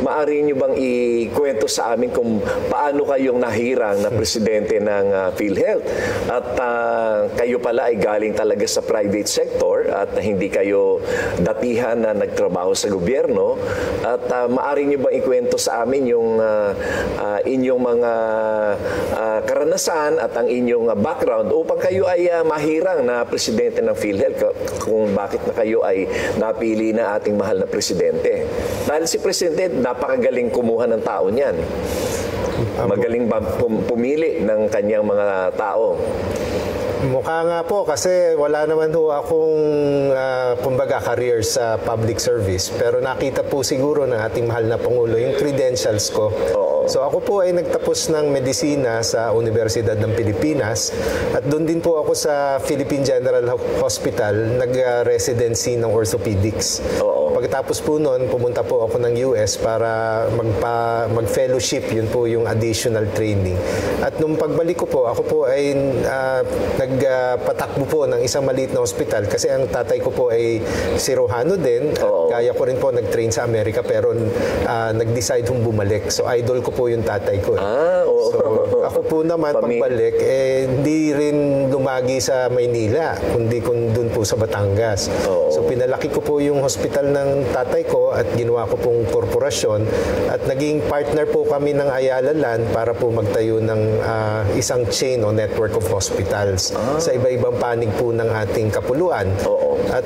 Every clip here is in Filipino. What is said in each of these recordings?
Maaari niyo bang ikwento sa amin kung paano kayong nahirang na presidente ng PhilHealth? At kayo pala ay galing talaga sa private sector at hindi kayo datihan na nagtrabaho sa gobyerno. At maaari niyo bang ikwento sa amin yung inyong mga karanasan at ang inyong background upang kayo ay mahirang na presidente ng PhilHealth, kung bakit na kayo ay napili na ating mahal na presidente. Dahil si Presidente, napakagaling kumuha ng tao niyan. Magaling pumili ng kanyang mga tao. Mukha nga po kasi wala naman ho akong kumbaga career sa public service, pero nakita po siguro ng ating mahal na Pangulo yung credentials ko. So ako po ay nagtapos ng medisina sa Universidad ng Pilipinas at doon din po ako sa Philippine General Hospital nag-residency ng orthopedics. Pagkatapos po noon, pumunta po ako ng US para mag-fellowship, yun po yung additional training. At nung pagbalik ko po, ako po ay nagpatakbo po ng isang maliit na hospital kasi ang tatay ko po ay Cirujano din. At kaya ko rin po nag-train sa Amerika pero nag-decide hong bumalik. So idol ko po yung tatay ko. So ako po naman pagbalik, hindi rin lumagi sa Maynila, kundi doon po sa Batangas. So pinalaki ko po yung hospital ng tatay ko at ginawa ko pong korporasyon at naging partner po kami ng Ayala Land para po magtayo ng isang chain o network of hospitals sa iba-ibang panig po ng ating kapuluan. At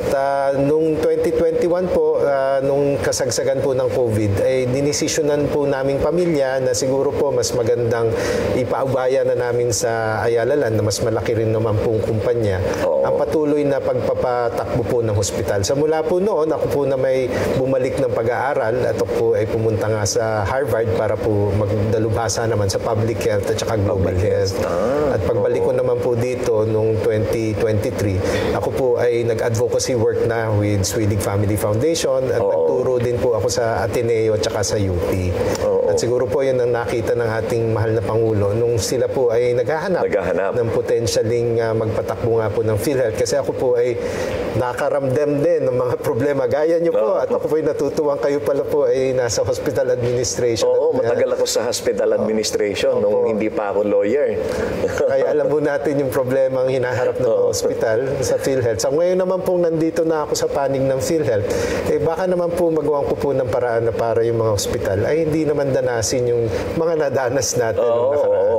nung 2021 po, nung kasagsagan po ng COVID, ay dinesisyonan po naming pamilya na siguro po mas magandang ipaubaya na namin sa Ayala Land na mas malaki rin naman pong kumpanya ang patuloy na pagpapatakbo po ng hospital. Sa mula po noon, ako po na may bumalik ng pag-aaral at ako po ay pumunta nga sa Harvard para po magdalubhasa naman sa public health at saka global health. At pagbalik ko naman po dito noong 2023, ako po ay nag-advocacy work na with Swedig Family Foundation at nagturo din po ako sa Ateneo at saka sa UP. At siguro po yun ang nakita ng ating mahal na Pangulo nung sila po ay naghahanap ng potentialing magpatakbo nga po ng PhilHealth kasi ako po ay nakaramdam din ng mga problema gaya niyo po at ako po ay natutuwang kayo pala po ay nasa hospital administration. Matagal ako sa hospital administration nung hindi pa ako lawyer. Kaya alam mo natin yung problema ang hinaharap ng mga hospital sa PhilHealth. So ngayon naman po nandito na ako sa panig ng PhilHealth, baka naman po magawa ko po ng paraan na para yung mga hospital ay hindi naman danasin yung mga nadanas natin nung nakaraan.